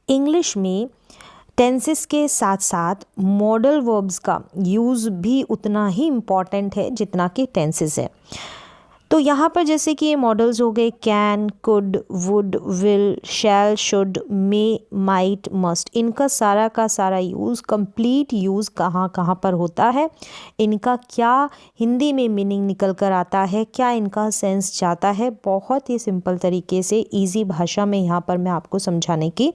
English में tenses के साथ साथ मॉडल वर्ब्स का यूज़ भी उतना ही इम्पॉर्टेंट है जितना कि टेंसेस है। तो यहाँ पर जैसे कि ये मॉडल्स हो गए can, could, would, will, shall, should, may, might, must, इनका सारा का सारा यूज़, कंप्लीट यूज़ कहाँ कहाँ पर होता है, इनका क्या हिंदी में मीनिंग निकल कर आता है, क्या इनका सेंस जाता है, बहुत ही सिंपल तरीके से इजी भाषा में यहाँ पर मैं आपको समझाने की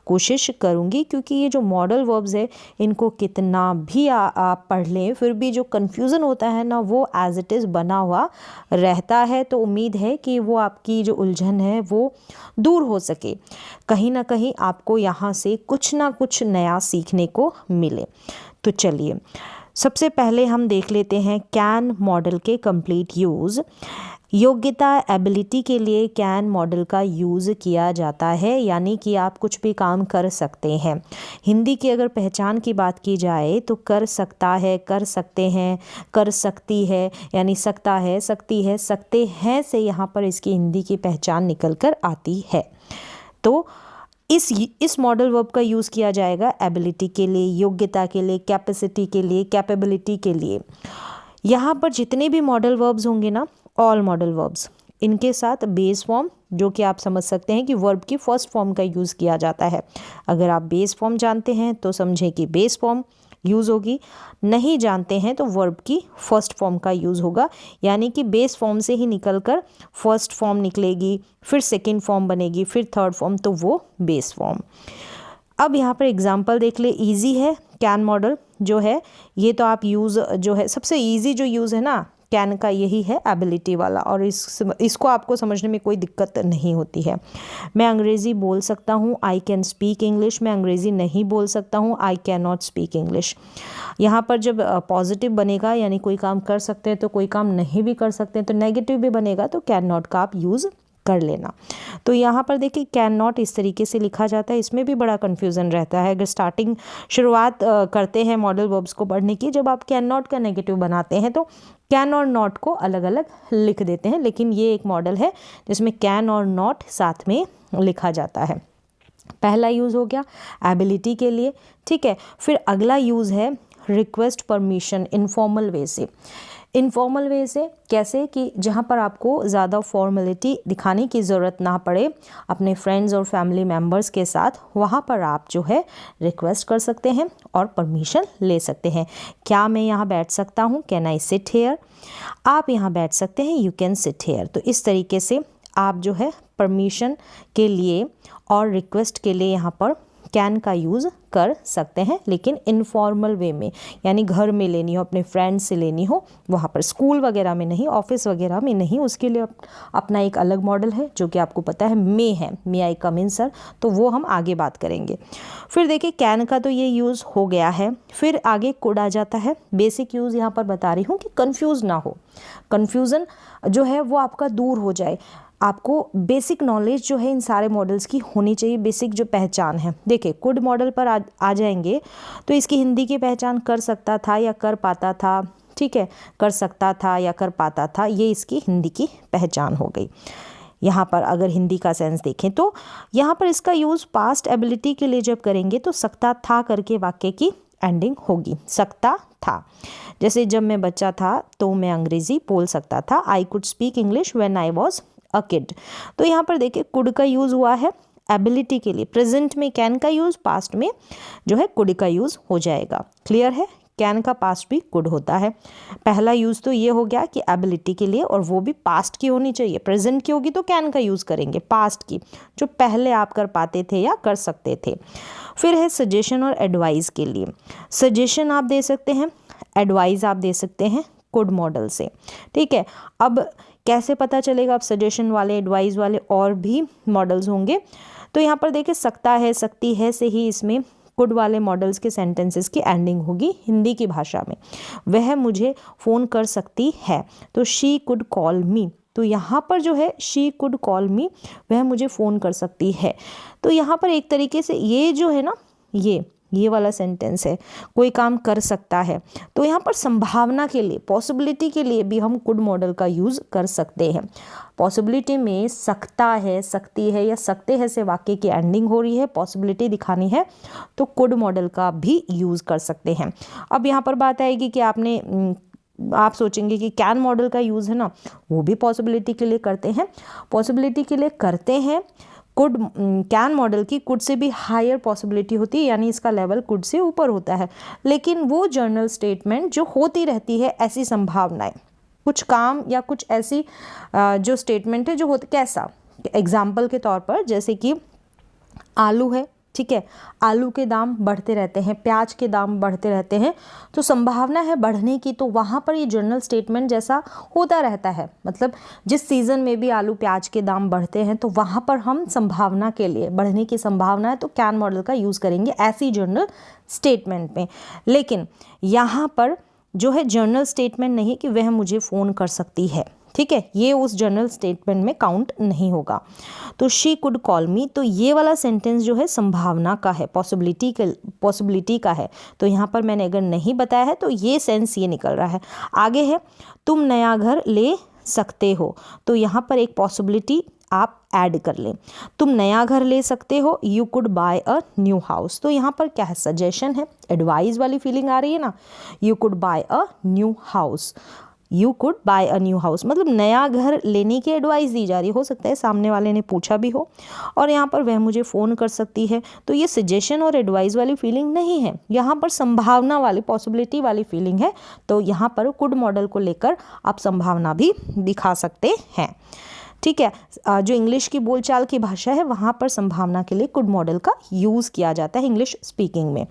कोशिश करूँगी। क्योंकि ये जो मॉडल वर्ब्स है इनको कितना भी आप पढ़ लें फिर भी जो कन्फ्यूज़न होता है ना वो एज इट इज़ बना हुआ रहता है। तो उम्मीद है कि वो आपकी जो उलझन है वो दूर हो सके, कहीं ना कहीं आपको यहाँ से कुछ ना कुछ नया सीखने को मिले। तो चलिए सबसे पहले हम देख लेते हैं कैन मॉडल के कंप्लीट यूज़। योग्यता एबिलिटी के लिए कैन मॉडल का यूज़ किया जाता है, यानी कि आप कुछ भी काम कर सकते हैं। हिंदी की अगर पहचान की बात की जाए तो कर सकता है, कर सकते हैं, कर सकती है, यानी सकता है, सकती है, सकते हैं से यहाँ पर इसकी हिंदी की पहचान निकल कर आती है। तो इस मॉडल वर्ब का यूज़ किया जाएगा एबिलिटी के लिए, योग्यता के लिए, कैपेसिटी के लिए, कैपेबिलिटी के लिए। यहाँ पर जितने भी मॉडल वर्ब्स होंगे ना, ऑल मॉडल वर्ब्स, इनके साथ बेस फॉर्म, जो कि आप समझ सकते हैं कि वर्ब की फर्स्ट फॉर्म का यूज़ किया जाता है। अगर आप बेस फॉर्म जानते हैं तो समझें कि बेस फॉर्म यूज़ होगी, नहीं जानते हैं तो वर्ब की फर्स्ट फॉर्म का यूज़ होगा, यानी कि बेस फॉर्म से ही निकलकर फर्स्ट फॉर्म निकलेगी, फिर सेकंड फॉर्म बनेगी, फिर थर्ड फॉर्म, तो वो बेस फॉर्म। अब यहाँ पर एग्जांपल देख ले, इजी है कैन मॉडल जो है, ये तो आप यूज़ जो है सबसे इजी जो यूज़ है ना कैन का यही है एबिलिटी वाला, और इसको आपको समझने में कोई दिक्कत नहीं होती है। मैं अंग्रेज़ी बोल सकता हूँ, आई कैन स्पीक इंग्लिश, मैं अंग्रेज़ी नहीं बोल सकता हूँ, I can not speak English. यहाँ पर जब पॉजिटिव बनेगा यानी कोई काम कर सकते हैं तो कोई काम नहीं भी कर सकते हैं, तो नेगेटिव भी बनेगा तो कैन नॉट का आप यूज़ कर लेना। तो यहाँ पर देखिए कैन नॉट इस तरीके से लिखा जाता है, इसमें भी बड़ा कन्फ्यूज़न रहता है। अगर शुरुआत करते हैं मॉडल वर्ब्स को पढ़ने की, जब आप कैन नॉट का नेगेटिव बनाते हैं तो कैन और नॉट को अलग अलग लिख देते हैं, लेकिन ये एक मॉडल है जिसमें कैन और नॉट साथ में लिखा जाता है। पहला यूज़ हो गया एबिलिटी के लिए, ठीक है। फिर अगला यूज़ है रिक्वेस्ट परमिशन इनफॉर्मल वे से। इनफॉर्मल वे से कैसे कि जहाँ पर आपको ज़्यादा फॉर्मेलिटी दिखाने की ज़रूरत ना पड़े अपने फ्रेंड्स और फैमिली मेम्बर्स के साथ, वहाँ पर आप जो है रिक्वेस्ट कर सकते हैं और परमिशन ले सकते हैं। क्या मैं यहाँ बैठ सकता हूँ, कैन आई सिट हेयर, आप यहाँ बैठ सकते हैं, यू कैन सिट हेयर। तो इस तरीके से आप जो है परमिशन के लिए और रिक्वेस्ट के लिए यहाँ पर कैन का यूज़ कर सकते हैं, लेकिन इनफॉर्मल वे में, यानी घर में लेनी हो, अपने फ्रेंड्स से लेनी हो, वहाँ पर, स्कूल वगैरह में नहीं, ऑफिस वगैरह में नहीं, उसके लिए अपना एक अलग मॉडल है जो कि आपको पता है, मे आई कम इन सर, तो वो हम आगे बात करेंगे। फिर देखिए कैन का तो ये यूज़ हो गया है, फिर आगे कुड आ जाता है। बेसिक यूज़ यहाँ पर बता रही हूँ कि कन्फ्यूज़ ना हो, कन्फ्यूज़न जो है वो आपका दूर हो जाए। आपको बेसिक नॉलेज जो है इन सारे मॉडल्स की होनी चाहिए, बेसिक जो पहचान है। देखिए कुड मॉडल पर आ जाएंगे तो इसकी हिंदी की पहचान कर सकता था या कर पाता था, ठीक है, कर सकता था या कर पाता था, ये इसकी हिंदी की पहचान हो गई। यहाँ पर अगर हिंदी का सेंस देखें तो यहाँ पर इसका यूज़ पास्ट एबिलिटी के लिए जब करेंगे तो सकता था करके वाक्य की एंडिंग होगी, सकता था। जैसे जब मैं बच्चा था तो मैं अंग्रेज़ी बोल सकता था, I could speak English when I was a kid. तो यहाँ पर देखिए कुड का यूज़ हुआ है एबिलिटी के लिए, प्रेजेंट में कैन का यूज़, पास्ट में जो है कुड का यूज़ हो जाएगा। क्लियर है, कैन का पास्ट भी कुड होता है। पहला यूज़ तो ये हो गया कि एबिलिटी के लिए, और वो भी पास्ट की होनी चाहिए, प्रेजेंट की होगी तो कैन का यूज़ करेंगे, पास्ट की जो पहले आप कर पाते थे या कर सकते थे। फिर है सजेशन और एडवाइस के लिए, सजेशन आप दे सकते हैं, एडवाइस आप दे सकते हैं कुड मॉडल से, ठीक है। अब कैसे पता चलेगा, अब सजेशन वाले, एडवाइस वाले और भी मॉडल्स होंगे, तो यहाँ पर देखिए सकता है, सकती है से ही इसमें कुड वाले मॉडल्स के सेंटेंसेस की एंडिंग होगी हिंदी की भाषा में। वह मुझे फ़ोन कर सकती है तो शी कुड कॉल मी, तो यहाँ पर जो है शी कुड कॉल मी, वह मुझे फ़ोन कर सकती है। तो यहाँ पर एक तरीके से ये जो है ना, ये वाला सेंटेंस है, कोई काम कर सकता है, तो यहाँ पर संभावना के लिए, पॉसिबिलिटी के लिए भी हम कुड मॉडल का यूज़ कर सकते हैं। पॉसिबिलिटी में सकता है, सकती है या सकते हैं से वाक्य की एंडिंग हो रही है, पॉसिबिलिटी दिखानी है तो कुड मॉडल का भी यूज़ कर सकते हैं। अब यहाँ पर बात आएगी कि आप सोचेंगे कि कैन मॉडल का यूज़ है ना, वो भी पॉसिबिलिटी के लिए करते हैं, पॉसिबिलिटी के लिए करते हैं। कुड कैन मॉडल की कुड से भी हायर पॉसिबिलिटी होती है, यानी इसका लेवल कुड से ऊपर होता है, लेकिन वो जर्नल स्टेटमेंट जो होती रहती है, ऐसी संभावनाएं, कुछ काम या कुछ ऐसी जो स्टेटमेंट है जो होती, कैसा, एग्जाम्पल के तौर पर जैसे कि आलू है, ठीक है, आलू के दाम बढ़ते रहते हैं, प्याज के दाम बढ़ते रहते हैं, तो संभावना है बढ़ने की, तो वहाँ पर ये जनरल स्टेटमेंट जैसा होता रहता है, मतलब जिस सीज़न में भी आलू प्याज के दाम बढ़ते हैं तो वहाँ पर हम संभावना के लिए, बढ़ने की संभावना है तो कैन मॉडल का यूज़ करेंगे ऐसी जनरल स्टेटमेंट में। लेकिन यहाँ पर जो है जनरल स्टेटमेंट नहीं कि वह मुझे फ़ोन कर सकती है, ठीक है, ये उस जनरल स्टेटमेंट में काउंट नहीं होगा। तो शी कुड कॉल मी, तो ये वाला सेंटेंस जो है संभावना का है, पॉसिबिलिटी का है, तो यहाँ पर मैंने अगर नहीं बताया है तो ये सेंस ये निकल रहा है। आगे है तुम नया घर ले सकते हो, तो यहाँ पर एक पॉसिबिलिटी आप ऐड कर लें, तुम नया घर ले सकते हो, you could bye a new house, तो यहाँ पर क्या है, सजेशन है, एडवाइस वाली फीलिंग आ रही है ना, you could bye a new house, you could bye a new house, मतलब नया घर लेने की एडवाइस दी जा रही, हो सकता है सामने वाले ने पूछा भी हो, और यहाँ पर वह मुझे फ़ोन कर सकती है, तो ये सजेशन और एडवाइस वाली फीलिंग नहीं है, यहाँ पर संभावना वाली, पॉसिबिलिटी वाली फीलिंग है, तो यहाँ पर कुड मॉडल को लेकर आप संभावना भी दिखा सकते हैं, ठीक है। जो इंग्लिश की बोलचाल की भाषा है वहाँ पर संभावना के लिए कुड मॉडल का यूज़ किया जाता है इंग्लिश स्पीकिंग में।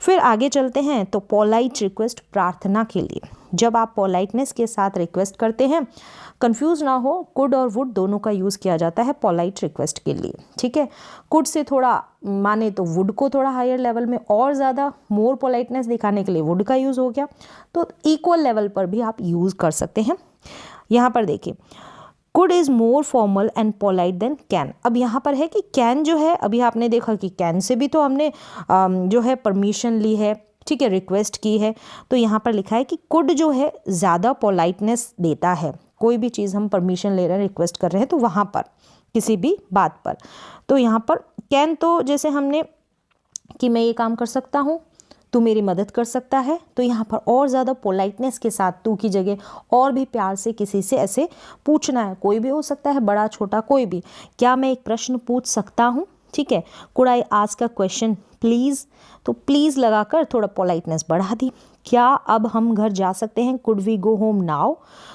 फिर आगे चलते हैं, तो पोलाइट रिक्वेस्ट, प्रार्थना के लिए, जब आप पोलाइटनेस के साथ रिक्वेस्ट करते हैं, कंफ्यूज ना हो, कुड और वुड दोनों का यूज़ किया जाता है पोलाइट रिक्वेस्ट के लिए, ठीक है। कुड से थोड़ा माने तो वुड को थोड़ा हायर लेवल में और ज़्यादा मोर पोलाइटनेस दिखाने के लिए वुड का यूज़ हो गया, तो इक्वल लेवल पर भी आप यूज़ कर सकते हैं। यहाँ पर देखिए, could is more formal and polite than can. अब यहाँ पर है कि कैन जो है, अभी आपने देखा कि कैन से भी तो हमने जो है परमिशन ली है, ठीक है, रिक्वेस्ट की है, तो यहाँ पर लिखा है कि कुड जो है ज़्यादा पोलाइटनेस देता है, कोई भी चीज़ हम परमिशन ले रहे हैं, रिक्वेस्ट कर रहे हैं, तो वहाँ पर किसी भी बात पर, तो यहाँ पर कैन तो जैसे हमने कि मैं ये काम कर सकता हूँ, तू मेरी मदद कर सकता है, तो यहाँ पर और ज़्यादा पोलाइटनेस के साथ तू की जगह और भी प्यार से किसी से ऐसे पूछना है, कोई भी हो सकता है, बड़ा छोटा कोई भी, क्या मैं एक प्रश्न पूछ सकता हूँ, ठीक है, could I ask a question please, तो प्लीज़ लगाकर थोड़ा पोलाइटनेस बढ़ा दी। क्या अब हम घर जा सकते हैं, could we go home now,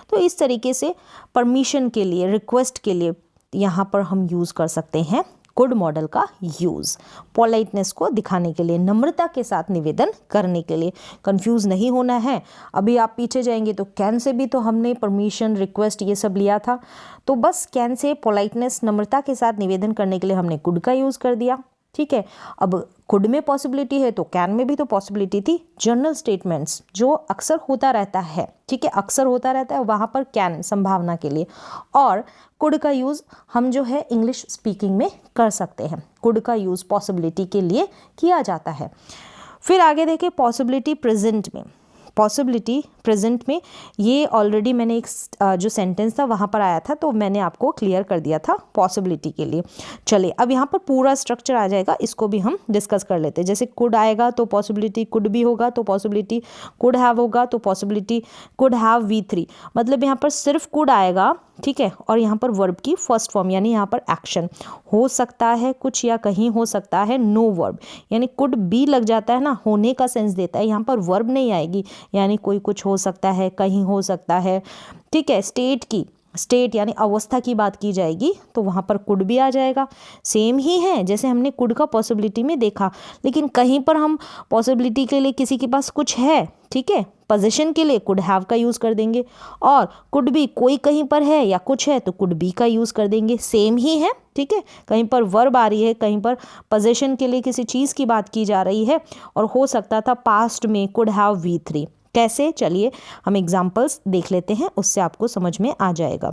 तो इस तरीके से परमिशन के लिए, रिक्वेस्ट के लिए यहाँ पर हम यूज़ कर सकते हैं कुड मॉडल का यूज़, पोलाइटनेस को दिखाने के लिए, नम्रता के साथ निवेदन करने के लिए। कंफ्यूज नहीं होना है, अभी आप पीछे जाएंगे तो कैन से भी तो हमने परमिशन, रिक्वेस्ट ये सब लिया था, तो बस कैन से पोलाइटनेस, नम्रता के साथ निवेदन करने के लिए हमने कुड का यूज़ कर दिया, ठीक है। अब कुड में पॉसिबिलिटी है तो कैन में भी तो पॉसिबिलिटी थी। जनरल स्टेटमेंट्स जो अक्सर होता रहता है, ठीक है, अक्सर होता रहता है, वहाँ पर कैन संभावना के लिए, और कुड का यूज़ हम जो है इंग्लिश स्पीकिंग में कर सकते हैं, कुड का यूज़ पॉसिबिलिटी के लिए किया जाता है। फिर आगे देखें पॉसिबिलिटी प्रेजेंट में, पॉसिबिलिटी प्रेजेंट में ये ऑलरेडी मैंने एक जो सेंटेंस था वहाँ पर आया था, तो मैंने आपको क्लियर कर दिया था पॉसिबिलिटी के लिए। चलिए अब यहाँ पर पूरा स्ट्रक्चर आ जाएगा, इसको भी हम डिस्कस कर लेते हैं। जैसे कुड आएगा तो पॉसिबिलिटी कुड भी होगा, तो पॉसिबिलिटी कुड हैव होगा, तो पॉसिबिलिटी कुड हैव V3, मतलब यहाँ पर सिर्फ कुड आएगा, ठीक है, और यहाँ पर वर्ब की फर्स्ट फॉर्म, यानी यहाँ पर एक्शन हो सकता है कुछ या कहीं हो सकता है, नो वर्ब, यानी कुड बी लग जाता है ना, होने का सेंस देता है, यहाँ पर वर्ब नहीं आएगी, यानी कोई कुछ हो सकता है, कहीं हो सकता है, ठीक है। स्टेट यानी अवस्था की बात की जाएगी तो वहाँ पर कुड भी आ जाएगा। सेम ही है जैसे हमने कुड का पॉसिबिलिटी में देखा, लेकिन कहीं पर हम पॉसिबिलिटी के लिए किसी के पास कुछ है, ठीक है, पोजीशन के लिए कुड हैव का यूज़ कर देंगे, और कुड बी कोई कहीं पर है या कुछ है तो कुड बी का यूज़ कर देंगे, सेम ही है, ठीक है। कहीं पर वर्ब आ रही है, कहीं पर पोजीशन के लिए किसी चीज़ की बात की जा रही है, और हो सकता था पास्ट में कुड हैव V3। कैसे, चलिए हम एग्जाम्पल्स देख लेते हैं, उससे आपको समझ में आ जाएगा।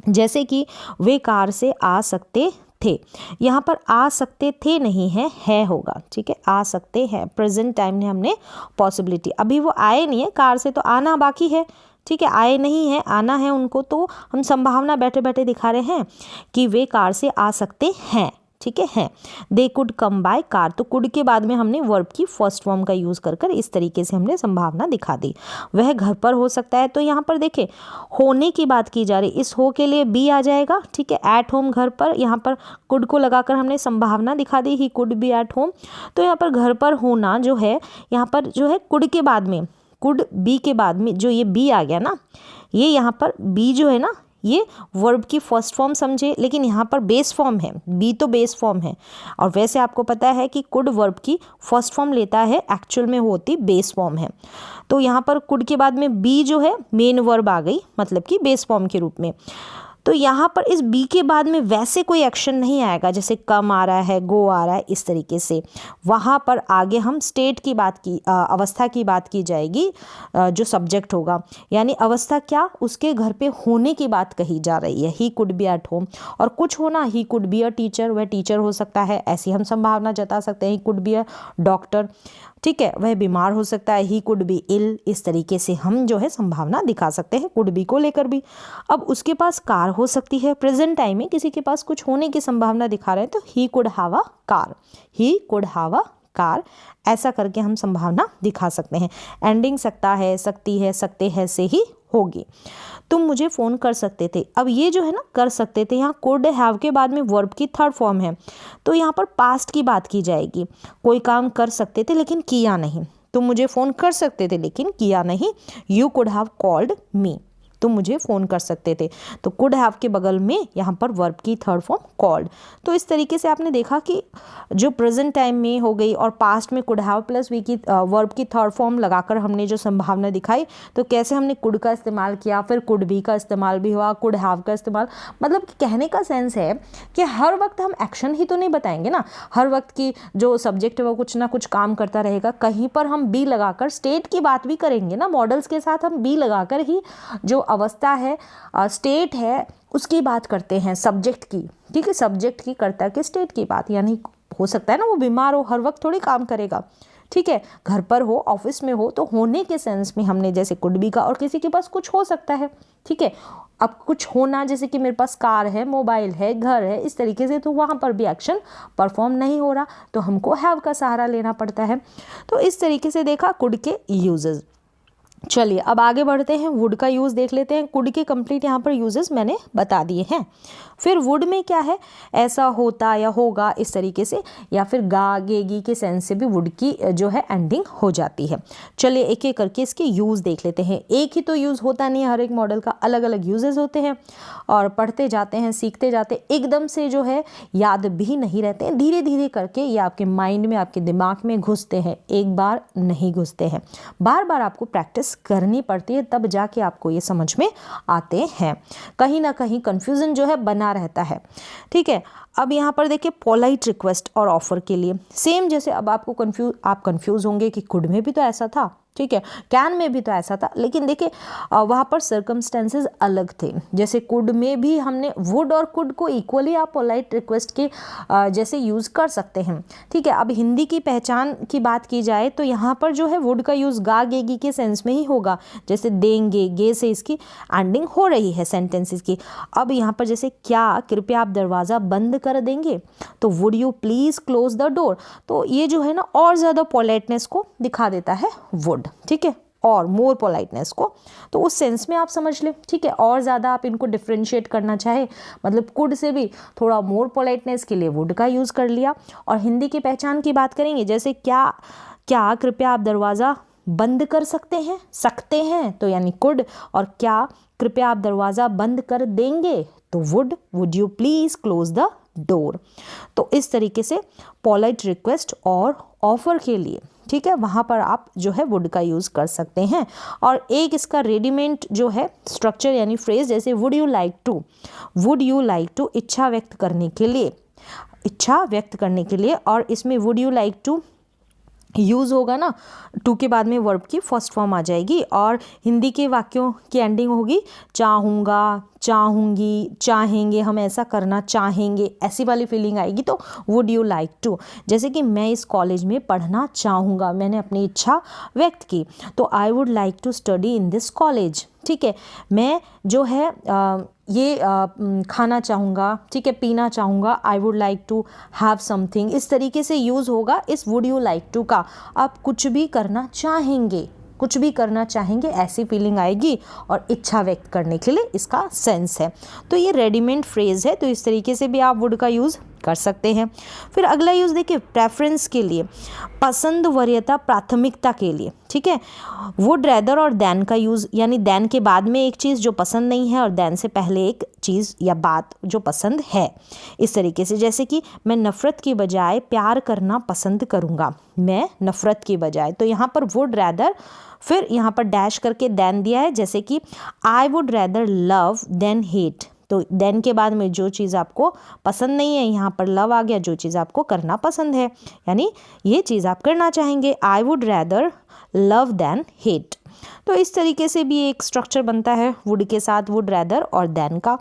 जैसे कि वे कार से आ सकते थे। यहाँ पर आ सकते थे नहीं है होगा, ठीक है, आ सकते हैं, प्रेजेंट टाइम में हमने पॉसिबिलिटी, अभी वो आए नहीं है कार से तो आना बाकी है, ठीक है, आए नहीं है आना है उनको, तो हम संभावना बैठे बैठे दिखा रहे हैं कि वे कार से आ सकते हैं, ठीक है। They could come by car, तो कुड के बाद में हमने वर्ब की फर्स्ट फॉर्म का यूज़ कर कर इस तरीके से हमने संभावना दिखा दी। वह घर पर हो सकता है, तो यहाँ पर देखें होने की बात की जा रही, इस हो के लिए बी आ जाएगा, ठीक है, एट होम घर पर, यहाँ पर कुड को लगाकर हमने संभावना दिखा दी, he could be at home. तो यहाँ पर घर पर होना जो है, यहाँ पर जो है कुड के बाद में, कुड बी के बाद में जो ये बी आ गया ना, ये यहाँ पर बी जो है ना, ये वर्ब की फर्स्ट फॉर्म समझे, लेकिन यहाँ पर बेस फॉर्म है, बी तो बेस फॉर्म है, और वैसे आपको पता है कि कुड वर्ब की फर्स्ट फॉर्म लेता है, एक्चुअल में वो होती बेस फॉर्म है। तो यहाँ पर कुड के बाद में बी जो है मेन वर्ब आ गई, मतलब कि बेस फॉर्म के रूप में। तो यहाँ पर इस बी के बाद में वैसे कोई एक्शन नहीं आएगा, जैसे कम आ रहा है, गो आ रहा है, इस तरीके से। वहाँ पर आगे हम स्टेट की बात की, अवस्था की बात की जाएगी, जो सब्जेक्ट होगा, यानी अवस्था क्या, उसके घर पे होने की बात कही जा रही है, ही कुड बी एट होम। और कुछ होना, ही कुड बी अ टीचर, वह टीचर हो सकता है, ऐसी हम संभावना जता सकते हैं, ही कुड बी अ डॉक्टर, ठीक है, वह बीमार हो सकता है, ही कुड बी इल, इस तरीके से हम जो है संभावना दिखा सकते हैं कुड बी को लेकर भी। अब उसके पास कार हो सकती है, प्रेजेंट टाइम में किसी के पास कुछ होने की संभावना दिखा रहे हैं, तो he could have a car, he could have a car, ऐसा करके हम संभावना दिखा सकते हैं। एंडिंग सकता है, सकती है, सकते हैं से ही होगी। तुम मुझे फ़ोन कर सकते थे, अब ये जो है ना कर सकते थे, यहाँ कुड हैव के बाद में वर्ब की थर्ड फॉर्म है, तो यहाँ पर पास्ट की बात की जाएगी। कोई काम कर सकते थे लेकिन किया नहीं, तुम मुझे फ़ोन कर सकते थे लेकिन किया नहीं, you could have called me, तुम मुझे फ़ोन कर सकते थे, तो कुड हैव के बगल में यहाँ पर वर्ब की थर्ड फॉर्म कॉल्ड। तो इस तरीके से आपने देखा कि जो प्रेजेंट टाइम में हो गई और पास्ट में कुड हैव प्लस वी की वर्ब की थर्ड फॉर्म लगाकर हमने जो संभावना दिखाई, तो कैसे हमने कुड का इस्तेमाल किया, फिर कुड बी का इस्तेमाल भी हुआ, कुड हैव का इस्तेमाल, मतलब कहने का सेंस है कि हर वक्त हम एक्शन ही तो नहीं बताएंगे ना, हर वक्त की जो सब्जेक्ट है वो कुछ ना कुछ काम करता रहेगा, कहीं पर हम बी लगाकर स्टेट की बात भी करेंगे ना, मॉडल्स के साथ हम बी लगाकर ही जो अवस्था है, स्टेट है, उसकी बात करते हैं, सब्जेक्ट की, ठीक है, सब्जेक्ट की, कर्ता के, स्टेट की बात, यानी हो सकता है ना वो बीमार हो, हर वक्त थोड़ी काम करेगा, ठीक है, घर पर हो, ऑफिस में हो, तो होने के सेंस में हमने जैसे कुड बी का, और किसी के पास कुछ हो सकता है, ठीक है, अब कुछ होना जैसे कि मेरे पास कार है, मोबाइल है, घर है, इस तरीके से, तो वहाँ पर भी एक्शन परफॉर्म नहीं हो रहा, तो हमको हैव का सहारा लेना पड़ता है। तो इस तरीके से देखा कुड के यूजेस। चलिए अब आगे बढ़ते हैं, वुड का यूज़ देख लेते हैं। कुड के कंप्लीट यहाँ पर यूजेस मैंने बता दिए हैं। फिर वुड में क्या है, ऐसा होता या होगा, इस तरीके से, या फिर गा गेगी के सेंस से भी वुड की जो है एंडिंग हो जाती है। चलिए एक एक करके इसके यूज़ देख लेते हैं। एक ही तो यूज़ होता नहीं है, हर एक मॉडल का अलग अलग यूजेस होते हैं, और पढ़ते जाते हैं, सीखते जाते, एकदम से जो है याद भी नहीं रहते हैं, धीरे धीरे करके ये आपके माइंड में, आपके दिमाग में घुसते हैं, एक बार नहीं घुसते हैं, बार बार आपको प्रैक्टिस करनी पड़ती है, तब जाके आपको ये समझ में आते हैं। कहीं ना कहीं कंफ्यूजन जो है बना रहता है, ठीक है। अब यहाँ पर देखिए पोलाइट रिक्वेस्ट और ऑफर के लिए सेम, जैसे अब आपको आप कंफ्यूज होंगे कि कुड में भी तो ऐसा था, ठीक है, कैन में भी तो ऐसा था, लेकिन देखिए वहाँ पर सर्कमस्टेंसेस अलग थे। जैसे कुड में भी हमने वुड और कुड को इक्वली आप पोलाइट रिक्वेस्ट के जैसे यूज़ कर सकते हैं, ठीक है। अब हिंदी की पहचान की बात की जाए तो यहाँ पर जो है वुड का यूज़ गा गेगी के सेंस में ही होगा, जैसे देंगे, गे से इसकी एंडिंग हो रही है सेंटेंसेस की। अब यहाँ पर जैसे क्या कृपया आप दरवाज़ा बंद कर देंगे, तो would you please close the door, तो ये जो है ना और ज़्यादा पोलाइटनेस को दिखा देता है वुड, ठीक है, और मोर पोलाइटनेस को, तो उस सेंस में आप समझ ले, ठीक है। और ज़्यादा आप इनको डिफ्रेंशिएट करना चाहे, मतलब कुड से भी थोड़ा मोर पोलाइटनेस के लिए वुड का यूज़ कर लिया। और हिंदी की पहचान की बात करेंगे, जैसे क्या कृपया आप दरवाज़ा बंद कर सकते हैं तो यानी कुड, और क्या कृपया आप दरवाज़ा बंद कर देंगे तो would you please close the door. तो इस तरीके से पोलाइट रिक्वेस्ट और ऑफर के लिए, ठीक है, वहाँ पर आप जो है वुड का यूज़ कर सकते हैं। और एक इसका रेडीमेड जो है स्ट्रक्चर यानी फ्रेज, जैसे वुड यू लाइक टू इच्छा व्यक्त करने के लिए, और इसमें would you like to use होगा ना, टू के बाद में वर्ब की फर्स्ट फॉर्म आ जाएगी और हिंदी के वाक्यों की एंडिंग होगी चाहूँगा, चाहूँगी, चाहेंगे, हम ऐसा करना चाहेंगे, ऐसी वाली फीलिंग आएगी। तो वुड यू लाइक टू, जैसे कि मैं इस कॉलेज में पढ़ना चाहूँगा, मैंने अपनी इच्छा व्यक्त की, तो I would like to study in this college. ठीक है, मैं जो है ये खाना चाहूँगा, ठीक है, पीना चाहूँगा, I would like to have something, इस तरीके से यूज़ होगा इस वुड यू लाइक टू का। आप कुछ भी करना चाहेंगे, कुछ भी करना चाहेंगे, ऐसी फीलिंग आएगी और इच्छा व्यक्त करने के लिए इसका सेंस है। तो ये रेडीमेड फ्रेज है, तो इस तरीके से भी आप वुड का यूज़ कर सकते हैं। फिर अगला यूज़ देखिए, प्रेफरेंस के लिए, पसंद, वरीयता, प्राथमिकता के लिए। ठीक है, वुड, रेदर और देन का यूज़, यानी देन के बाद में एक चीज़ जो पसंद नहीं है और देन से पहले एक चीज़ या बात जो पसंद है, इस तरीके से। जैसे कि मैं नफ़रत की बजाय प्यार करना पसंद करूँगा, मैं नफ़रत की बजाय, तो यहाँ पर वुड, रेदर, फिर यहाँ पर डैश करके देन दिया है, जैसे कि I would rather love then hate, तो देन के बाद में जो चीज़ आपको पसंद नहीं है, यहाँ पर लव आ गया, जो चीज़ आपको करना पसंद है, यानी ये चीज़ आप करना चाहेंगे, I would rather love then hate. तो इस तरीके से भी एक स्ट्रक्चर बनता है वुड के साथ, वुड, रेदर और देन का।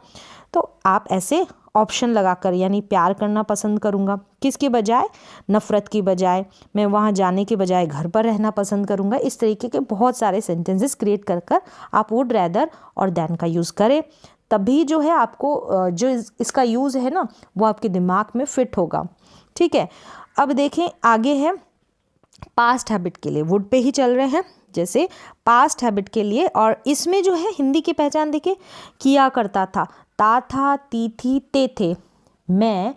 तो आप ऐसे ऑप्शन लगाकर, यानी प्यार करना पसंद करूँगा, किसके बजाय, नफ़रत की बजाय, मैं वहाँ जाने के बजाय घर पर रहना पसंद करूँगा, इस तरीके के बहुत सारे सेंटेंसेस क्रिएट कर कर आप वुड, रेदर और देन का यूज़ करें, तभी जो है आपको जो इसका यूज़ है ना वो आपके दिमाग में फिट होगा। ठीक है, अब देखें आगे है पास्ट हैबिट के लिए, वुड पे ही चल रहे हैं, जैसे पास्ट हैबिट के लिए, और इसमें जो है हिंदी की पहचान देखिए, किया करता था, ता था, ती थी, ते थे। मैं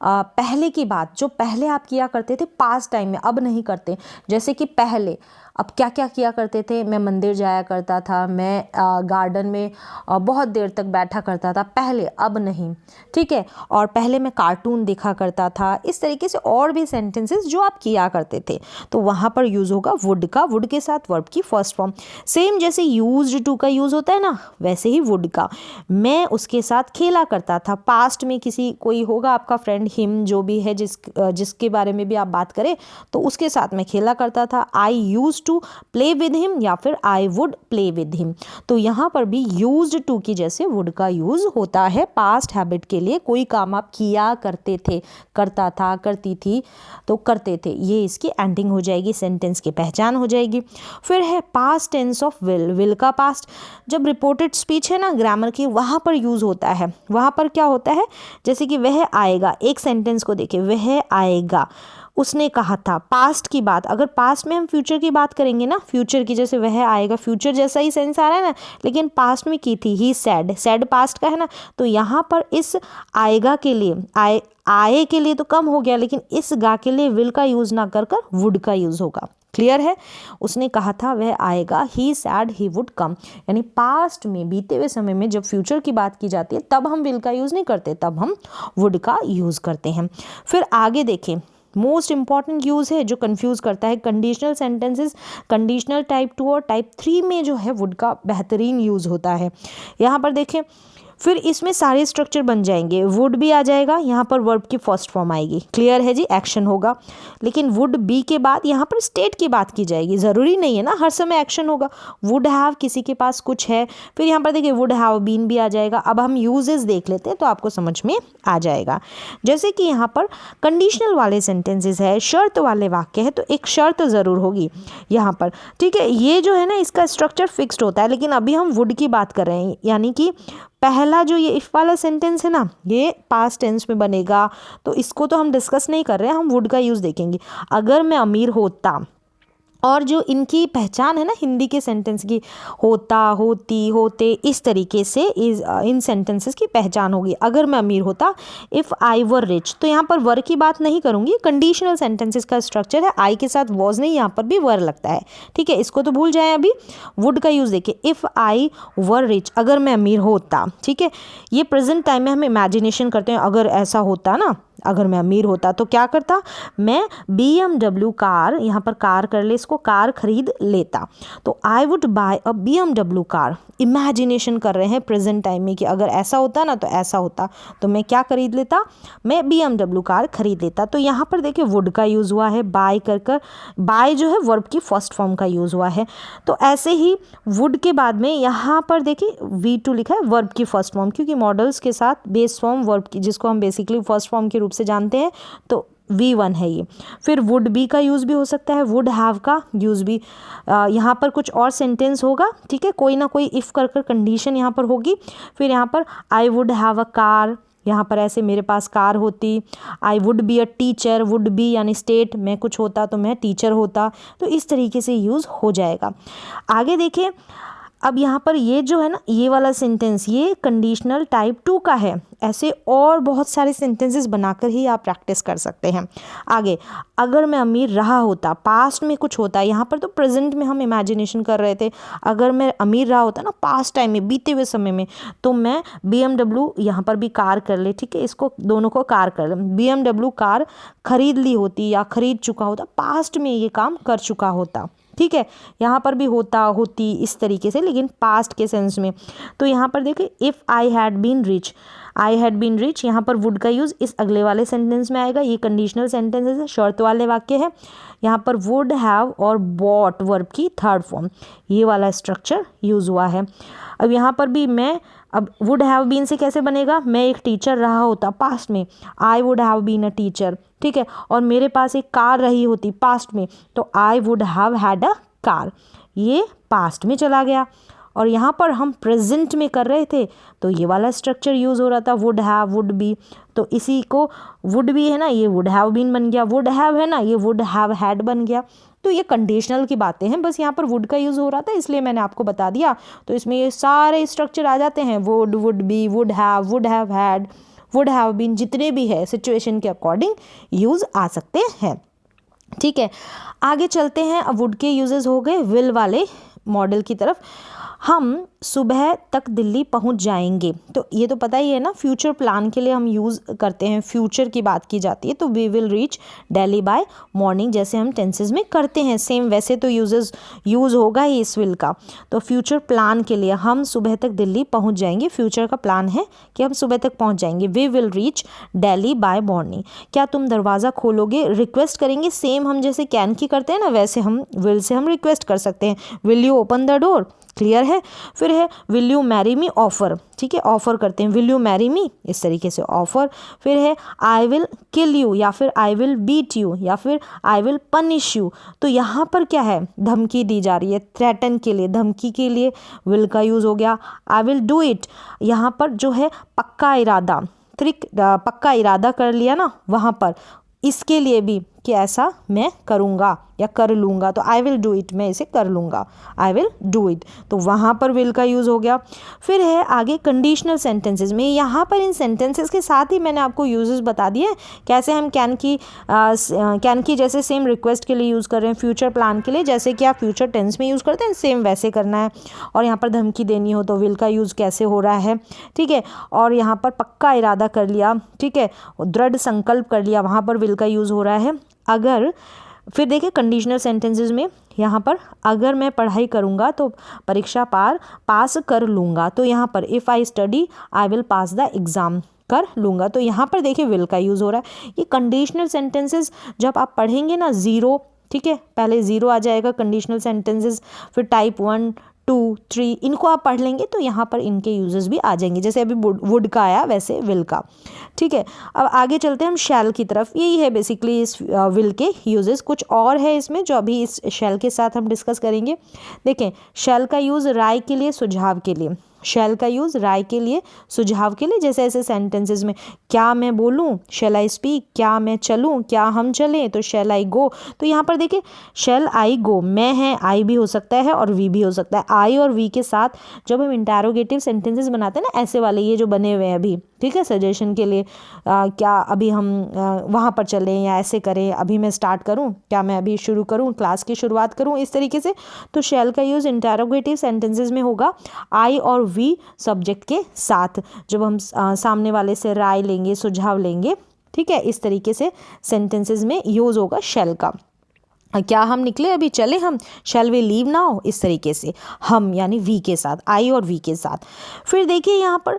पहले की बात, जो पहले आप किया करते थे पास्ट टाइम में, अब नहीं करते। जैसे कि पहले अब क्या क्या किया करते थे, मैं मंदिर जाया करता था, मैं गार्डन में बहुत देर तक बैठा करता था पहले, अब नहीं। ठीक है, और पहले मैं कार्टून देखा करता था, इस तरीके से और भी सेंटेंसेस जो आप किया करते थे, तो वहाँ पर यूज़ होगा वुड का, वुड के साथ वर्ब की फर्स्ट फॉर्म। सेम जैसे यूज्ड टू का यूज़ होता है ना, वैसे ही वुड का, मैं उसके साथ खेला करता था, पास्ट में किसी कोई होगा आपका फ्रेंड, हिम जो भी है, जिसके बारे में भी आप बात करें, तो उसके साथ मैं खेला करता था, I used to play with him, या फिर I would play with him. तो यहाँ पर भी यूज्ड टू की जैसे वुड का यूज होता है पास्ट हैबिट के लिए, कोई काम आप किया करते थे, करता था, करती थी, तो करते थे, ये इसकी एंडिंग हो जाएगी, सेंटेंस की पहचान हो जाएगी। फिर है past tense of will, will का पास्ट, जब रिपोर्टेड स्पीच है ना ग्रामर की, वहाँ पर यूज़ होता है। वहाँ पर क्या होता है, जैसे कि वह आएगा, एक सेंटेंस को देखिए, वह आएगा, उसने कहा था, पास्ट की बात, अगर पास्ट में हम फ्यूचर की बात करेंगे ना, फ्यूचर की, जैसे वह आएगा, फ्यूचर जैसा ही सेंस आ रहा है ना, लेकिन पास्ट में की थी, ही सैड, सैड पास्ट का है ना, तो यहाँ पर इस आएगा के लिए, आए के लिए तो कम हो गया, लेकिन इस गा के लिए विल का यूज़ ना कर कर वुड का यूज़ होगा। क्लियर है, उसने कहा था वह आएगा, ही सैड ही वुड कम, यानी पास्ट में, बीते हुए समय में जब फ्यूचर की बात की जाती है तब हम विल का यूज़ नहीं करते, तब हम वुड का यूज़ करते हैं। फिर आगे देखें, मोस्ट इंपॉर्टेंट यूज़ है जो कंफ्यूज करता है, कंडीशनल सेंटेंसेस, कंडीशनल टाइप 2 और टाइप 3 में जो है वुड का बेहतरीन यूज़ होता है। यहाँ पर देखें, फिर इसमें सारे स्ट्रक्चर बन जाएंगे, वुड भी आ जाएगा, यहाँ पर वर्ब की फर्स्ट फॉर्म आएगी, क्लियर है जी, एक्शन होगा, लेकिन वुड बी के बाद यहाँ पर स्टेट की बात की जाएगी, ज़रूरी नहीं है ना हर समय एक्शन होगा। वुड हैव, किसी के पास कुछ है, फिर यहाँ पर देखिए वुड हैव बीन भी आ जाएगा। अब हम यूजेस देख लेते हैं तो आपको समझ में आ जाएगा। जैसे कि यहाँ पर कंडीशनल वाले सेंटेंसेस है, शर्त वाले वाक्य है, तो एक शर्त ज़रूर होगी यहाँ पर। ठीक है, ये जो है ना इसका स्ट्रक्चर फिक्स्ड होता है, लेकिन अभी हम वुड की बात कर रहे हैं, यानी कि पहला जो ये इफ़ वाला सेंटेंस है ना, ये पास्ट टेंस में बनेगा, तो इसको तो हम डिस्कस नहीं कर रहे हैं, हम वुड का यूज़ देखेंगे। अगर मैं अमीर होता, और जो इनकी पहचान है ना हिंदी के सेंटेंस की, होता, होती, होते, इस तरीके से इन सेंटेंसेस की पहचान होगी। अगर मैं अमीर होता, इफ़ आई वर रिच, तो यहाँ पर वर की बात नहीं करूँगी, कंडीशनल सेंटेंसेस का स्ट्रक्चर है, आई के साथ वॉज नहीं, यहाँ पर भी वर लगता है। ठीक है, इसको तो भूल जाएं। अभी वुड का यूज़ देखिए, इफ़ आई वर रिच, अगर मैं अमीर होता। ठीक है, ये प्रेजेंट टाइम में हम इमेजिनेशन करते हैं, अगर ऐसा होता ना, अगर मैं अमीर होता तो क्या करता, मैं BMW कार, यहाँ पर कार कर ले इसको, कार खरीद लेता। तो I would buy a BMW car. Imagination कर रहे हैं प्रेजेंट टाइम में कि अगर ऐसा होता ना तो ऐसा होता, तो मैं क्या खरीद लेता, मैं BMW कार खरीद लेता। तो यहाँ पर देखिए वुड का यूज़ हुआ है, बाय कर बाय जो है वर्ब की फर्स्ट फॉर्म का यूज़ हुआ है। तो ऐसे ही वुड के बाद में यहाँ पर देखिए V2 लिखा है, वर्ब की फर्स्ट फॉर्म, क्योंकि मॉडल्स के साथ बेस फॉर्म वर्ब की, जिसको हम बेसिकली फर्स्ट फॉर्म के रूप से जानते हैं, तो V1 है ये। फिर वुड बी का यूज़ भी हो सकता है, वुड हैव का यूज़ भी, यहाँ पर कुछ और सेंटेंस होगा, ठीक है, कोई ना कोई इफ़ कर कंडीशन यहाँ पर होगी। फिर यहाँ पर आई वुड हैव अ कार, यहाँ पर ऐसे मेरे पास कार होती। I would be a teacher, would be यानी स्टेट, मैं कुछ होता तो मैं टीचर होता। तो इस तरीके से यूज़ हो जाएगा। आगे देखिए, अब यहाँ पर ये जो है ना, ये वाला सेंटेंस ये कंडीशनल टाइप 2 का है। ऐसे और बहुत सारे सेंटेंसेस बनाकर ही आप प्रैक्टिस कर सकते हैं। आगे, अगर मैं अमीर रहा होता, पास्ट में कुछ होता है, यहाँ पर तो प्रेजेंट में हम इमेजिनेशन कर रहे थे। अगर मैं अमीर रहा होता ना पास्ट टाइम में, बीते हुए समय में, तो मैं BMW, यहाँ पर भी कार कर ले, ठीक है, इसको दोनों को कार कर ले, BMW कार खरीद ली होती या खरीद चुका होता, पास्ट में ये काम कर चुका होता, ठीक है। यहाँ पर भी होता, होती, इस तरीके से, लेकिन पास्ट के सेंस में। तो यहाँ पर देखिए if I had been rich, I had been rich, यहाँ पर वुड का यूज़ इस अगले वाले सेंटेंस में आएगा। ये कंडीशनल सेंटेंसेस है, शर्त वाले वाक्य है। यहाँ पर वुड हैव और बॉट वर्ब की थर्ड फॉर्म, ये वाला स्ट्रक्चर यूज़ हुआ है। अब यहाँ पर भी मैं, अब वुड हैव बीन से कैसे बनेगा, मैं एक टीचर रहा होता पास्ट में, I would have been a teacher, ठीक है, और मेरे पास एक कार रही होती पास्ट में, तो I would have had a car, ये पास्ट में चला गया। और यहाँ पर हम प्रेजेंट में कर रहे थे, तो ये वाला स्ट्रक्चर यूज़ हो रहा था, वुड हैव, वुड बी, तो इसी को वुड बी है ना, ये वुड हैव बीन बन गया, वुड हैव है ना, ये वुड हैव हैड बन गया। तो ये कंडीशनल की बातें हैं, बस यहाँ पर वुड का यूज़ हो रहा था इसलिए मैंने आपको बता दिया। तो इसमें ये सारे स्ट्रक्चर आ जाते हैं, would, would be, would have had, would have been, जितने भी है सिचुएशन के अकॉर्डिंग यूज़ आ सकते हैं, ठीक है। आगे चलते हैं, अब वुड के यूजेस हो गए विल वाले मॉडल की तरफ। हम सुबह तक दिल्ली पहुंच जाएंगे, तो ये तो पता ही है ना, फ्यूचर प्लान के लिए हम यूज़ करते हैं, फ्यूचर की बात की जाती है, तो we will reach Delhi by morning, जैसे हम टेंसेस में करते हैं सेम वैसे तो यूज़ होगा ही इस विल का। तो फ्यूचर प्लान के लिए हम सुबह तक दिल्ली पहुंच जाएंगे, फ्यूचर का प्लान है कि हम सुबह तक पहुंच जाएंगे। We will reach Delhi by morning, क्या तुम दरवाज़ा खोलोगे, रिक्वेस्ट करेंगे, सेम हम जैसे कैन की करते हैं ना, वैसे हम विल से हम रिक्वेस्ट कर सकते हैं, will you open the door, clear है। फिर है will you marry me, offer, ठीक है, ऑफर करते हैं, विल यू मैरी मी, इस तरीके से ऑफर। फिर है आई विल किल यू, या फिर आई विल बीट यू, या फिर आई विल पनिश यू। तो यहाँ पर क्या है, धमकी दी जा रही है, थ्रेटन के लिए, धमकी के लिए विल का यूज़ हो गया। आई विल डू इट, यहाँ पर जो है पक्का इरादा, पक्का इरादा कर लिया ना, वहाँ पर इसके लिए भी कि ऐसा मैं करूँगा या कर लूँगा, तो आई विल डू इट, मैं इसे कर लूँगा, आई विल डू इट, तो वहाँ पर विल का यूज़ हो गया। फिर है आगे कंडीशनल सेंटेंसेस में, यहाँ पर इन सेंटेंसेस के साथ ही मैंने आपको यूजेस बता दिए कैसे हम कैन की जैसे सेम रिक्वेस्ट के लिए यूज़ कर रहे हैं, फ्यूचर प्लान के लिए जैसे कि आप फ्यूचर टेंस में यूज़ करते हैं सेम वैसे करना है। और यहाँ पर धमकी देनी हो तो विल का यूज़ कैसे हो रहा है, ठीक है। और यहाँ पर पक्का इरादा कर लिया, ठीक है, दृढ़ संकल्प कर लिया, वहाँ पर विल का यूज़ हो रहा है। अगर, फिर देखिए कंडीशनल सेंटेंसेस में यहाँ पर अगर मैं पढ़ाई करूँगा तो परीक्षा पास कर लूँगा, तो यहाँ पर if I study I will pass the exam, कर लूँगा, तो यहाँ पर देखिए विल का यूज़ हो रहा है। ये कंडीशनल सेंटेंसेस जब आप पढ़ेंगे ना, ज़ीरो, ठीक है, पहले ज़ीरो आ जाएगा कंडीशनल सेंटेंसेस, फिर टाइप 1 2 3 इनको आप पढ़ लेंगे तो यहाँ पर इनके यूजेस भी आ जाएंगे, जैसे अभी वुड का आया वैसे विल का, ठीक है। अब आगे चलते हैं हम शैल की तरफ। यही है बेसिकली इस विल के यूजेस, कुछ और है इसमें जो अभी इस शैल के साथ हम डिस्कस करेंगे। देखें, शैल का यूज़ राय के लिए, सुझाव के लिए, शैल का यूज़ राय के लिए, सुझाव के लिए, जैसे ऐसे सेंटेंसेस में क्या मैं बोलूँ, शैल आई स्पीक, क्या मैं चलूँ, क्या हम चलें, तो शैल आई गो। तो यहाँ पर देखिए शैल आई गो, मैं है, आई भी हो सकता है और वी भी हो सकता है। आई और वी के साथ जब हम इंटरोगेटिव सेंटेंसेस बनाते हैं ना, ऐसे वाले ये जो बने हुए हैं अभी, ठीक है, सजेशन के लिए, क्या अभी हम वहाँ पर चलें या ऐसे करें, अभी मैं स्टार्ट करूँ, क्या मैं अभी शुरू करूँ, क्लास की शुरुआत करूँ, इस तरीके से। तो शैल का यूज़ इंटरोगेटिव सेंटेंसेस में होगा आई और वी सब्जेक्ट के साथ, जब हम सामने वाले से राय लेंगे, सुझाव लेंगे, ठीक है, इस तरीके से सेंटेंसेस में यूज़ होगा शैल का। क्या हम निकले, अभी चले हम, शैल वी लीव नाउ, इस तरीके से हम यानी वी के साथ, आई और वी के साथ। फिर देखिए यहाँ पर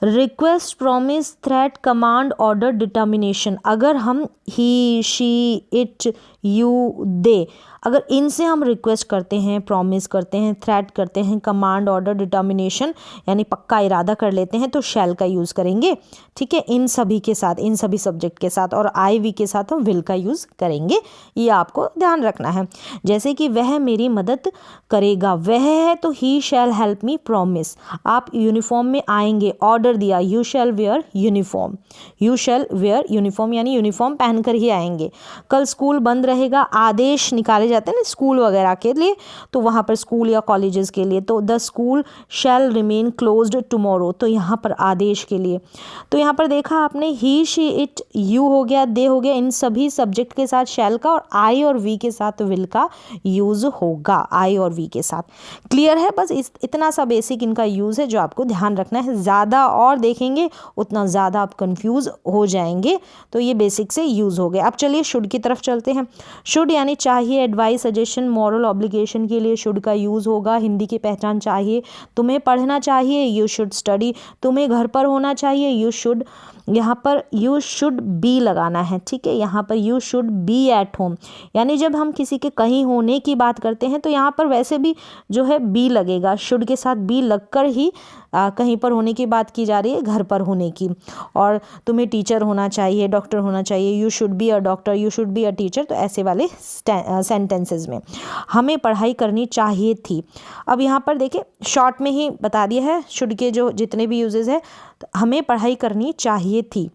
request, promise, threat, command, order, determination, अगर हम ही, शी, इट, यू, दे, अगर इनसे हम रिक्वेस्ट करते हैं, प्रॉमिस करते हैं, थ्रेट करते हैं, कमांड, ऑर्डर, डिटर्मिनेशन यानी पक्का इरादा कर लेते हैं तो शैल का यूज़ करेंगे। ठीक है, इन सभी के साथ, इन सभी सब्जेक्ट के साथ, और आई वी के साथ हम विल का यूज़ करेंगे, ये आपको ध्यान रखना है। जैसे कि वह मेरी मदद करेगा, वह है तो ही शैल हेल्प मी, प्रॉमिस, आप यूनिफॉर्म में आएंगे, ऑर्डर दिया, you shall where uniform, you shall where uniform यानी यूनिफॉर्म पहनकर ही आएंगे। कल स्कूल बंद रहेगा, आदेश निकाले जाते हैं ना स्कूल वगैरह के लिए, तो वहाँ पर स्कूल या कॉलेजेस के लिए, तो the school shall remain closed tomorrow, तो यहाँ पर आदेश के लिए। तो यहाँ पर देखा आपने, ही, शी, इट, यू हो गया, दे हो गया, इन सभी सब्जेक्ट के साथ शैल का, और आई और वी के साथ विल का यूज़ होगा, आई और वी के साथ। क्लियर है, बस इतना सा बेसिक इनका यूज़ है जो आपको ध्यान रखना है। ज़्यादा और देखेंगे उतना ज़्यादा आप कंफ्यूज हो जाएंगे, तो ये बेसिक से यूज़ हो गए। अब चलिए शुड की तरफ चलते हैं। शुड यानी चाहिए, एडवाइस, सजेशन, मॉरल ऑब्लिगेशन के लिए शुड का यूज़ होगा। हिंदी की पहचान चाहिए, तुम्हें पढ़ना चाहिए, यू शुड स्टडी, तुम्हें घर पर होना चाहिए, यू शुड, यहाँ पर यू शुड बी लगाना है। ठीक है, यहाँ पर you should be at home, यानी जब हम किसी के कहीं होने की बात करते हैं तो यहाँ पर वैसे भी जो है बी लगेगा, शुड के साथ बी लगकर ही कहीं पर होने की बात की जा रही है, घर पर होने की। और तुम्हें टीचर होना चाहिए, डॉक्टर होना चाहिए, you should be a doctor, you should be a teacher, तो ऐसे वाले सेंटेंसेस में हमें पढ़ाई करनी चाहिए थी। अब यहाँ पर देखिए शॉर्ट में ही बता दिया है शुड के जो जितने भी यूजेस है, तो हमें पढ़ाई करनी चाहिए थी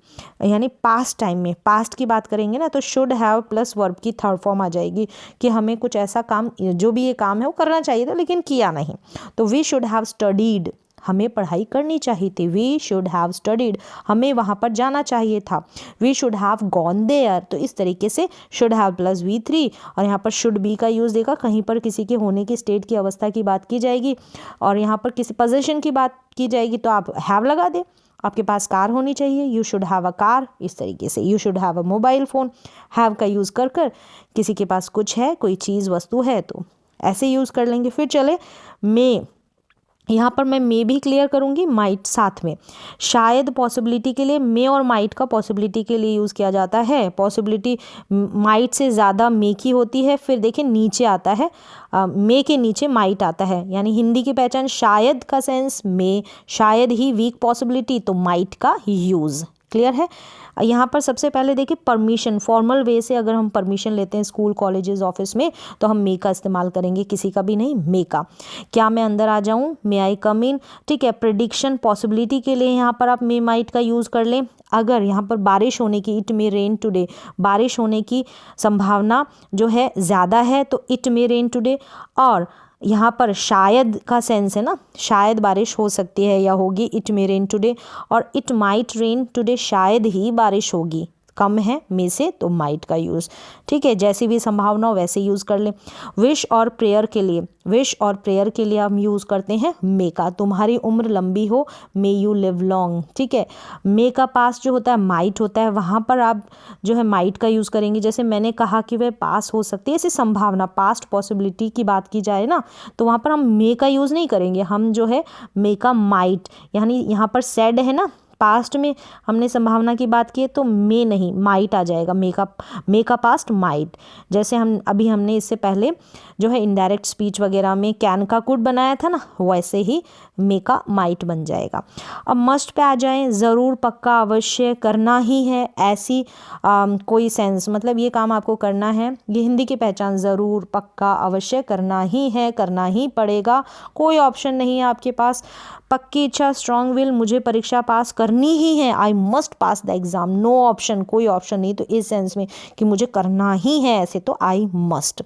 यानी पास्ट टाइम में, पास्ट की बात करेंगे ना तो शुड हैव प्लस वर्ब की थर्ड फॉर्म आ जाएगी कि हमें कुछ ऐसा काम, जो भी ये काम है वो करना चाहिए था लेकिन किया नहीं, तो वी शुड हैव स्टडीड, हमें पढ़ाई करनी चाहिए थी, वी शुड हैव स्टडीड, हमें वहाँ पर जाना चाहिए था, we should have gone there, तो इस तरीके से शुड हैव प्लस V3, और यहाँ पर शुड बी का यूज़ देखा, कहीं पर किसी के होने की, स्टेट की अवस्था की बात की जाएगी, और यहाँ पर किसी पोजीशन की बात की जाएगी तो आप हैव लगा दे, आपके पास कार होनी चाहिए, you should have a car, इस तरीके से you should have a mobile phone, have का यूज़ कर कर किसी के पास कुछ है, कोई चीज़ वस्तु है तो ऐसे यूज़ कर लेंगे। फिर चले मे, यहाँ पर मैं मे भी क्लियर करूँगी, माइट साथ में, शायद पॉसिबिलिटी के लिए मे और माइट का पॉसिबिलिटी के लिए यूज़ किया जाता है, पॉसिबिलिटी माइट से ज़्यादा मे की होती है। फिर देखिए नीचे आता है मे के नीचे माइट आता है, यानी हिंदी की पहचान शायद का सेंस मे, शायद ही वीक पॉसिबिलिटी तो माइट का यूज़। क्लियर है। यहाँ पर सबसे पहले देखिए परमिशन, फॉर्मल वे से अगर हम परमिशन लेते हैं स्कूल कॉलेजेस ऑफिस में तो हम मे का इस्तेमाल करेंगे, किसी का भी नहीं, मे का। क्या मैं अंदर आ जाऊँ, मे आई कम इन, ठीक है। प्रेडिक्शन, पॉसिबिलिटी के लिए यहाँ पर आप मे माइट का यूज़ कर लें। अगर यहाँ पर बारिश होने की, इट मे रेन टुडे, बारिश होने की संभावना जो है ज़्यादा है तो इट मे रेन टुडे। और यहाँ पर शायद का सेंस है ना, शायद बारिश हो सकती है या होगी, इट मे रेन टुडे, और इट माइट रेन टुडे, शायद ही बारिश होगी, कम है मे से तो माइट का यूज़, ठीक है। जैसी भी संभावना हो वैसे यूज़ कर लें। विश और प्रेयर के लिए, विश और प्रेयर के लिए हम यूज़ करते हैं मे का, तुम्हारी उम्र लंबी हो, मे यू लिव लॉन्ग, ठीक है। मे का पास जो होता है माइट होता है, वहाँ पर आप जो है माइट का यूज़ करेंगे। जैसे मैंने कहा कि वह पास हो सकती है, ऐसी संभावना, पास्ट पॉसिबिलिटी की बात की जाए ना तो वहाँ पर हम मे का यूज़ नहीं करेंगे, हम जो है मे का माइट, यानी यहाँ पर सेड है ना, पास्ट में हमने संभावना की बात की है तो मे नहीं माइट आ जाएगा, मे का पास्ट माइट। जैसे हमने इससे पहले जो है इनडायरेक्ट स्पीच वगैरह में कैन का कुड बनाया था ना, वैसे ही मे का माइट बन जाएगा। अब मस्ट पे आ जाएं, ज़रूर, पक्का, अवश्य, करना ही है, ऐसी कोई सेंस, मतलब ये काम आपको करना है, ये हिंदी की पहचान, ज़रूर, पक्का, अवश्य, करना ही है, करना ही पड़ेगा, कोई ऑप्शन नहीं है आपके पास। पक्की इच्छा, स्ट्रॉन्ग विल, मुझे परीक्षा पास करनी ही है, I must pass the exam, no option, कोई ऑप्शन नहीं, तो इस सेंस में कि मुझे करना ही है ऐसे तो आई मस्ट।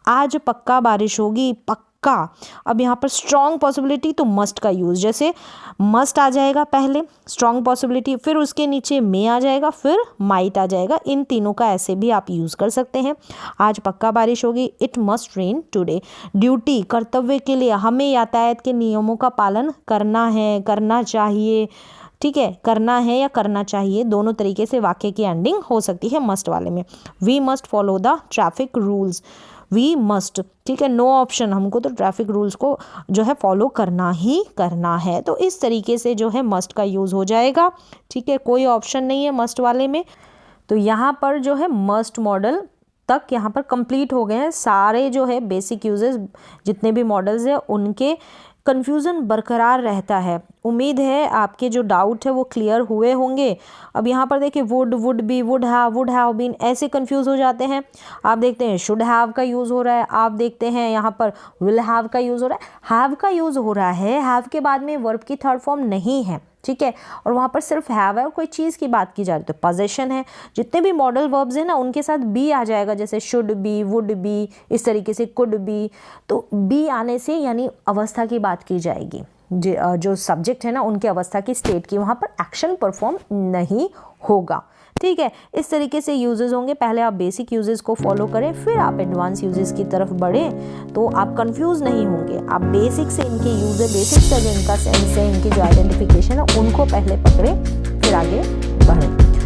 आज पक्का बारिश होगी, पक्का। अब यहाँ पर स्ट्रॉन्ग पॉसिबिलिटी तो मस्ट का यूज़, जैसे मस्ट आ जाएगा पहले, स्ट्रॉन्ग पॉसिबिलिटी, फिर उसके नीचे मे आ जाएगा, फिर माइट आ जाएगा, इन तीनों का ऐसे भी आप यूज़ कर सकते हैं। आज पक्का बारिश होगी, it must rain today. Duty, कर्तव्य के लिए, हमें यातायात के नियमों का पालन करना है, करना चाहिए, ठीक है, करना है या करना चाहिए, दोनों तरीके से वाक्य की एंडिंग हो सकती है मस्ट वाले में। We must follow the traffic rules, we must, ठीक है, नो ऑप्शन, हमको तो ट्रैफिक रूल्स को जो है फॉलो करना ही करना है। तो इस तरीके से जो है मस्ट का यूज़ हो जाएगा, ठीक है, कोई ऑप्शन नहीं है मस्ट वाले में। तो यहाँ पर जो है मस्ट मॉडल तक यहाँ पर कंप्लीट हो गए हैं सारे जो है बेसिक यूजेस, जितने भी मॉडल्स हैं उनके। कन्फ्यूज़न बरकरार रहता है। उम्मीद है आपके जो डाउट है वो क्लियर हुए होंगे। अब यहाँ पर देखिए would be, would have been, ऐसे कंफ्यूज हो जाते हैं। आप देखते हैं शुड हैव का यूज़ हो रहा है, आप देखते हैं यहाँ पर विल हैव का यूज़ हो रहा है। हैव का यूज़ हो रहा है, हैव के बाद में वर्ब की थर्ड फॉर्म नहीं है, ठीक है, और वहाँ पर सिर्फ हैव है और कोई चीज़ की बात की जा रही है तो पोजेशन है। जितने भी मॉडल वर्ब्स हैं ना उनके साथ बी आ जाएगा, जैसे शुड बी, वुड बी, इस तरीके से कुड बी। तो बी आने से यानी अवस्था की बात की जाएगी, जो सब्जेक्ट है ना उनके अवस्था की, स्टेट की, वहाँ पर एक्शन परफॉर्म नहीं होगा, ठीक है। इस तरीके से यूजेस होंगे। पहले आप बेसिक यूजेस को फॉलो करें, फिर आप एडवांस यूजेस की तरफ बढ़ें, तो आप कंफ्यूज नहीं होंगे। आप बेसिक से इनके यूजर, बेसिक से जो इनका सेंस है, इनकी जो आइडेंटिफिकेशन है उनको पहले पकड़ें, फिर आगे बढ़ें।